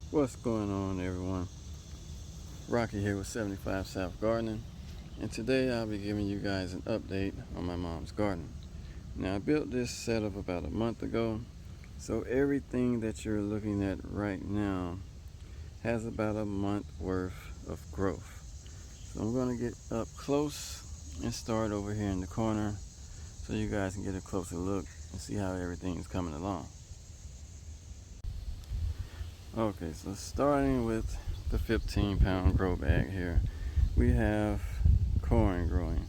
What's going on, everyone? Rocky here with 75 South Gardening, and today I'll be giving you guys an update on my mom's garden. Now, I built this setup about a month ago, so everything that you're looking at right now has about a month worth of growth. So I'm going to get up close and start over here in the corner so you guys can get a closer look and see how everything is coming along. Okay, so starting with the 15-pound grow bag here, we have corn growing.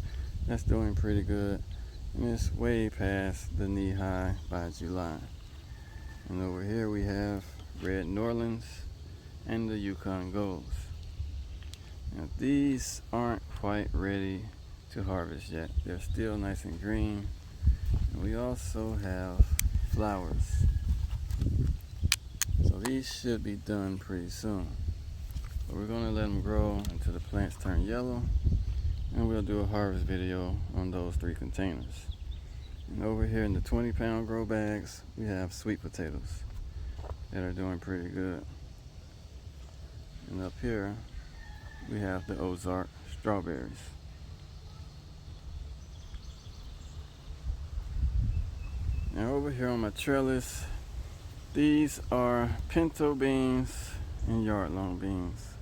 That's doing pretty good, and it's way past the knee high by July. And over here we have red Norlands and the Yukon Golds. Now these aren't quite ready to harvest yet. They're still nice and green. And we also have flowers. So these should be done pretty soon. But we're going to let them grow until the plants turn yellow, and we'll do a harvest video on those 3 containers. And over here in the 20-pound grow bags, we have sweet potatoes that are doing pretty good. And up here, we have the Ozark strawberries. Now over here on my trellis, these are pinto beans and yard-long beans.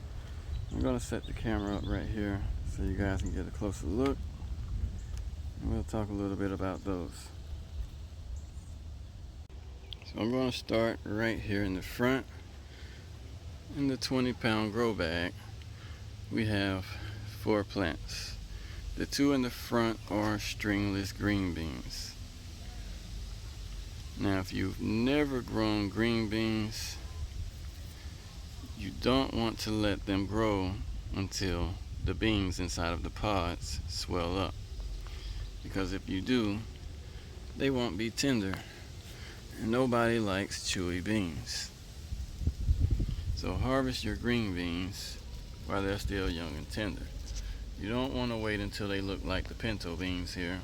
I'm going to set the camera up right here so you guys can get a closer look, and we'll talk a little bit about those. So I'm going to start right here in the front. In the 20-pound grow bag, we have 4 plants. The 2 in the front are stringless green beans. Now, if you've never grown green beans, you don't want to let them grow until the beans inside of the pods swell up, because if you do, they won't be tender, and nobody likes chewy beans. So harvest your green beans while they're still young and tender. You don't want to wait until they look like the pinto beans here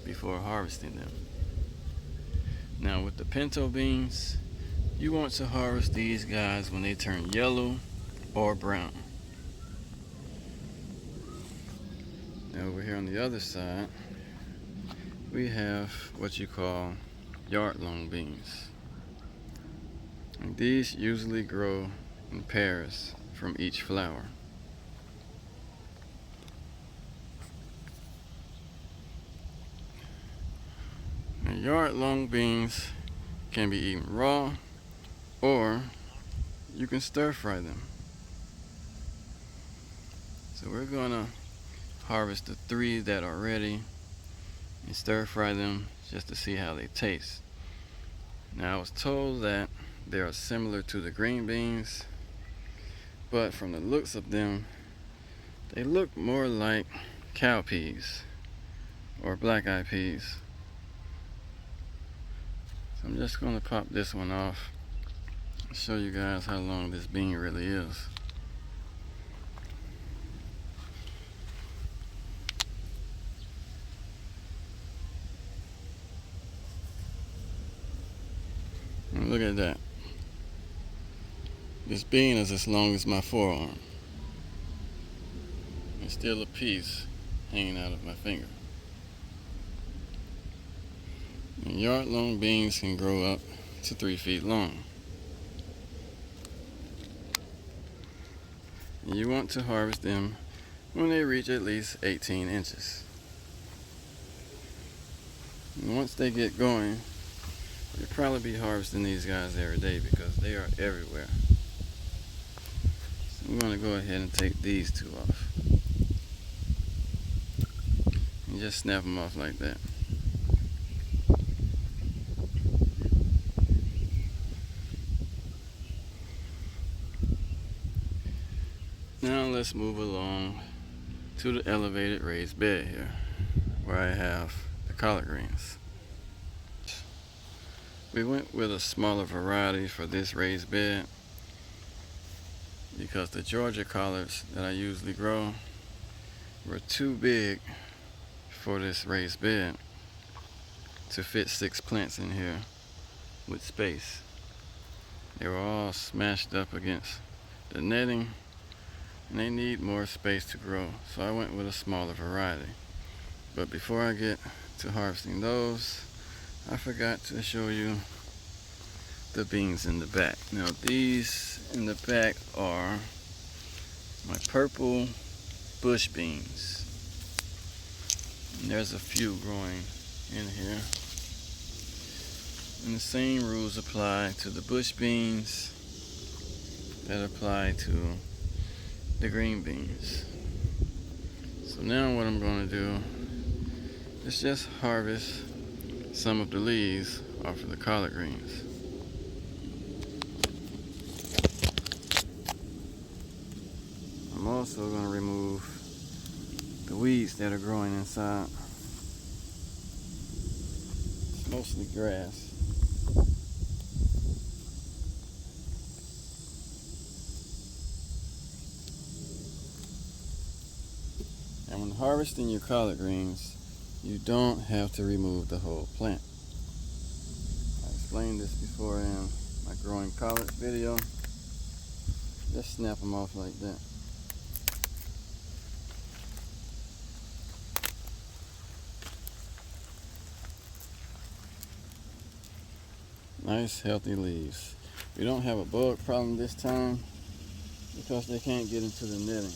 before harvesting them. Now with the pinto beans, you want to harvest these guys when they turn yellow or brown. Now over here on the other side, we have what you call yard-long beans. And these usually grow in pairs from each flower. Now, yard-long beans can be eaten raw, or you can stir fry them. So we're gonna harvest the 3 that are ready and stir fry them just to see how they taste. Now I was told that they are similar to the green beans, but from the looks of them, they look more like cowpeas or black-eyed peas. So I'm just going to pop this one off and show you guys how long this bean really is. And look at that. This bean is as long as my forearm. There's still a piece hanging out of my finger. And yard-long beans can grow up to 3 feet long. And you want to harvest them when they reach at least 18 inches. And once they get going, you'll probably be harvesting these guys every day because they are everywhere. So I'm going to go ahead and take these 2 off. And just snap them off like that. Now let's move along to the elevated raised bed here, where I have the collard greens. We went with a smaller variety for this raised bed because the Georgia collards that I usually grow were too big for this raised bed to fit 6 plants in here with space. They were all smashed up against the netting, and they need more space to grow, so I went with a smaller variety. But before I get to harvesting those, I forgot to show you the beans in the back. Now these in the back are my purple bush beans. And there's a few growing in here. And the same rules apply to the bush beans that apply to the green beans. So now what I'm going to do is just harvest some of the leaves off of the collard greens. I'm also going to remove the weeds that are growing inside. It's mostly grass. And when harvesting your collard greens, you don't have to remove the whole plant. I explained this before in my growing collards video. Just snap them off like that. Nice healthy leaves. We don't have a bug problem this time because they can't get into the netting.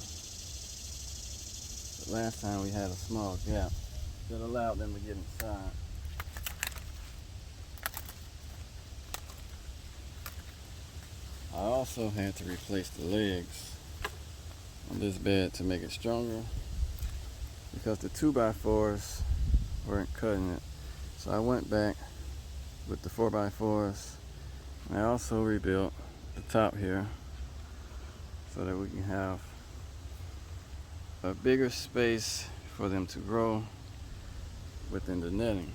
But last time we had a small gap that allowed them to get inside. I also had to replace the legs on this bed to make it stronger because the 2x4s weren't cutting it. So I went back with the 4x4s, and I also rebuilt the top here so that we can have a bigger space for them to grow within the netting.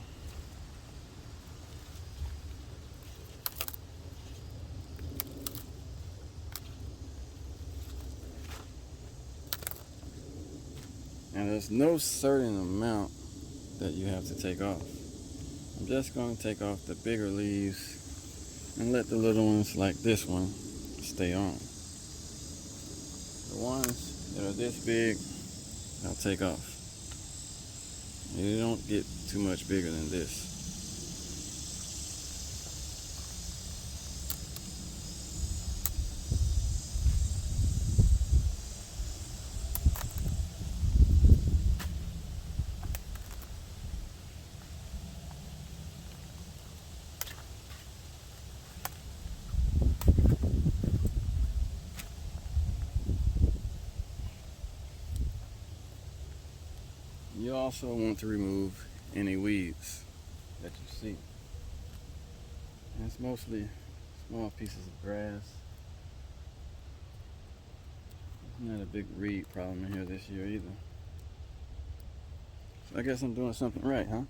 And there's no certain amount that you have to take off. I'm just going to take off the bigger leaves and let the little ones like this one stay on. The ones that are this big, I'll take off. They don't get too much bigger than this. You also want to remove any weeds that you see. And it's mostly small pieces of grass. There's not a big weed problem in here this year either. So I guess I'm doing something right, huh?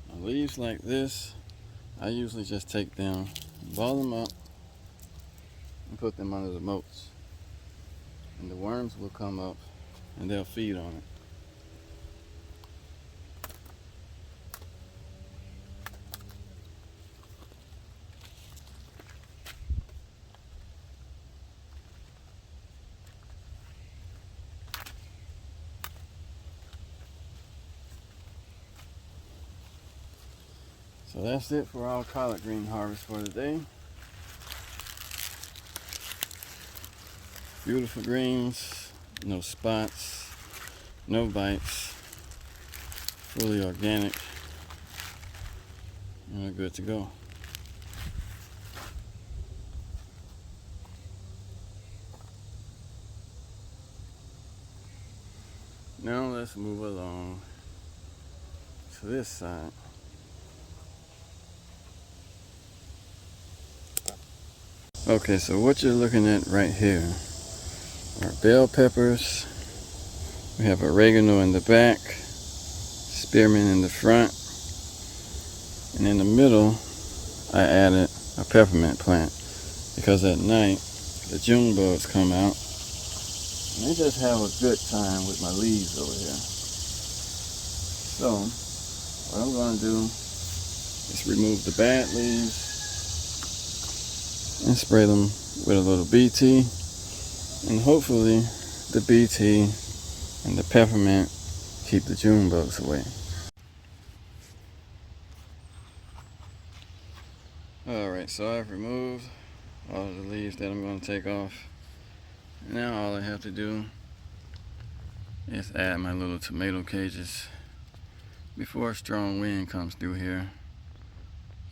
Now, leaves like this, I usually just take them, ball them up, and put them under the mulch. And the worms will come up and they'll feed on it. So that's it for our collard green harvest for today. Beautiful greens, no spots, no bites, fully organic, and we're good to go. Now let's move along to this side. Okay, so what you're looking at right here are bell peppers. We have oregano in the back, spearmint in the front, and in the middle I added a peppermint plant because at night the June bugs come out and they just have a good time with my leaves over here. So what I'm going to do is remove the bad leaves and spray them with a little BT, and hopefully the BT and the peppermint keep the June bugs away. Alright, so I've removed all of the leaves that I'm going to take off. Now all I have to do is add my little tomato cages before a strong wind comes through here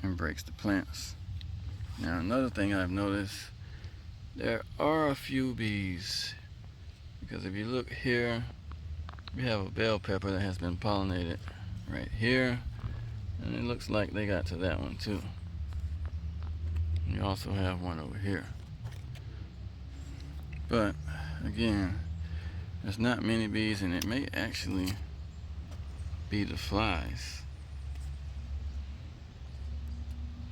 and breaks the plants. Now another thing I've noticed, there are a few bees, because if you look here, we have a bell pepper that has been pollinated right here, and it looks like they got to that one too. You also have one over here. But again, there's not many bees, and it may actually be the flies.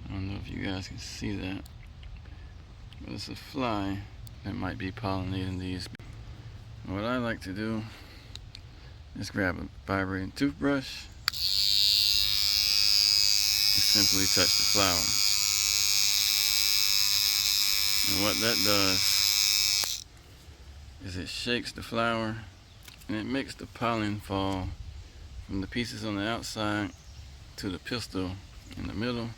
I don't know if you guys can see that, but it's a fly that might be pollinating these. What I like to do is grab a vibrating toothbrush and simply touch the flower. And what that does is it shakes the flower, and it makes the pollen fall from the pieces on the outside to the pistil in the middle,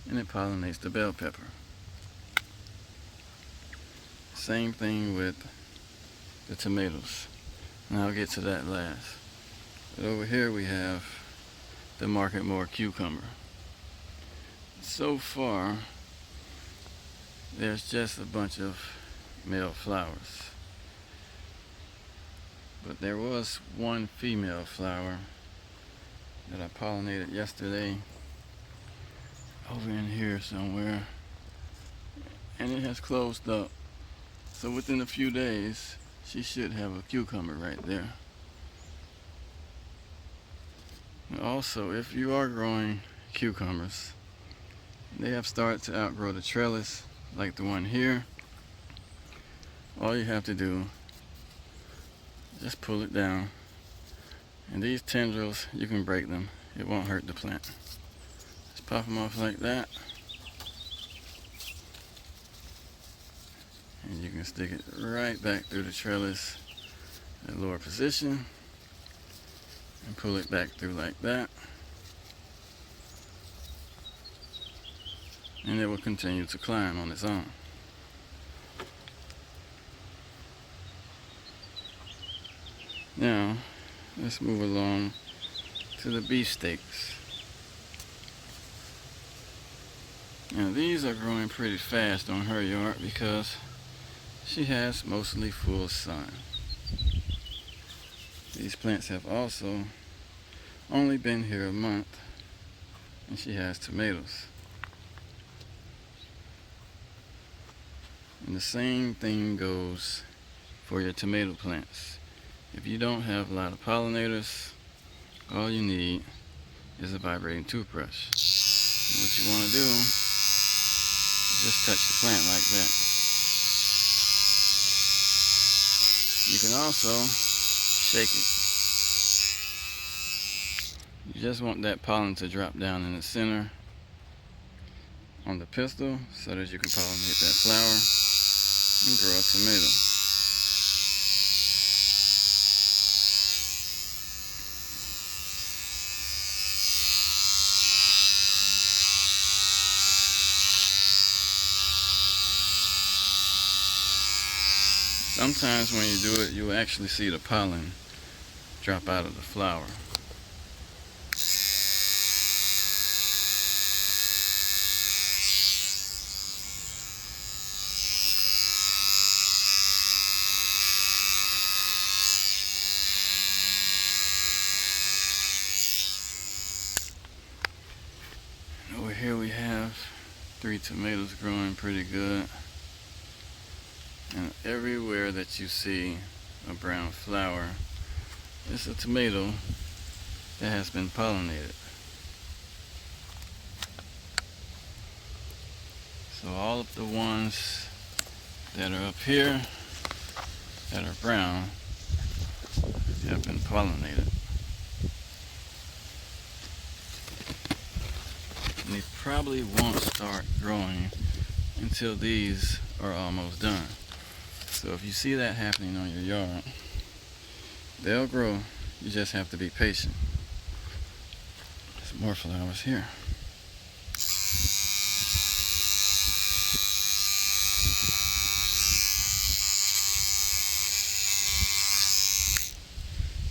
and it pollinates the bell pepper. Same thing with the tomatoes, and I'll get to that last. But over here we have the Market More cucumber. So far, there's just a bunch of male flowers, but there was one female flower that I pollinated yesterday over in here somewhere, and it has closed up. So within a few days, she should have a cucumber right there. And also, if you are growing cucumbers, they have started to outgrow the trellis, like the one here. All you have to do is just pull it down, and these tendrils, you can break them. It won't hurt the plant. Just pop them off like that, and you can stick it right back through the trellis at lower position and pull it back through like that, and it will continue to climb on its own. Now let's move along to the beefsteaks. Now these are growing pretty fast on her yard because she has mostly full sun. These plants have also only been here a month, and she has tomatoes. And the same thing goes for your tomato plants. If you don't have a lot of pollinators, all you need is a vibrating toothbrush. And what you want to do is just touch the plant like that. You can also shake it. You just want that pollen to drop down in the center on the pistil so that you can pollinate that flower and grow a tomato. Sometimes when you do it, you'll actually see the pollen drop out of the flower. Over here we have 3 tomatoes growing pretty good. And everywhere that you see a brown flower, it's a tomato that has been pollinated. So all of the ones that are up here that are brown have been pollinated. and they probably won't start growing until these are almost done. So if you see that happening on your yard, they'll grow. You just have to be patient. Some more flowers here.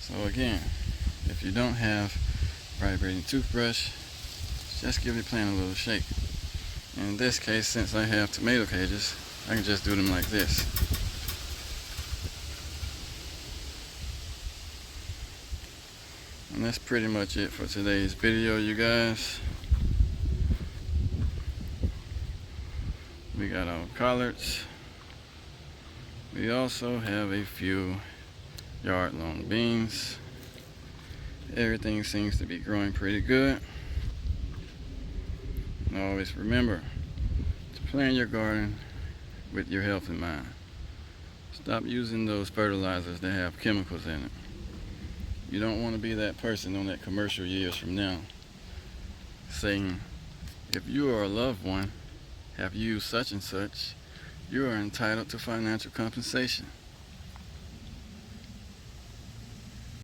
So again, if you don't have a vibrating toothbrush, just give your plant a little shake. And in this case, since I have tomato cages, I can just do them like this. And that's pretty much it for today's video, you guys. We got our collards. We also have a few yard-long beans. Everything seems to be growing pretty good. And always remember to plan your garden with your health in mind. Stop using those fertilizers that have chemicals in it. You don't want to be that person on that commercial years from now saying, if you or a loved one have used such and such, you are entitled to financial compensation.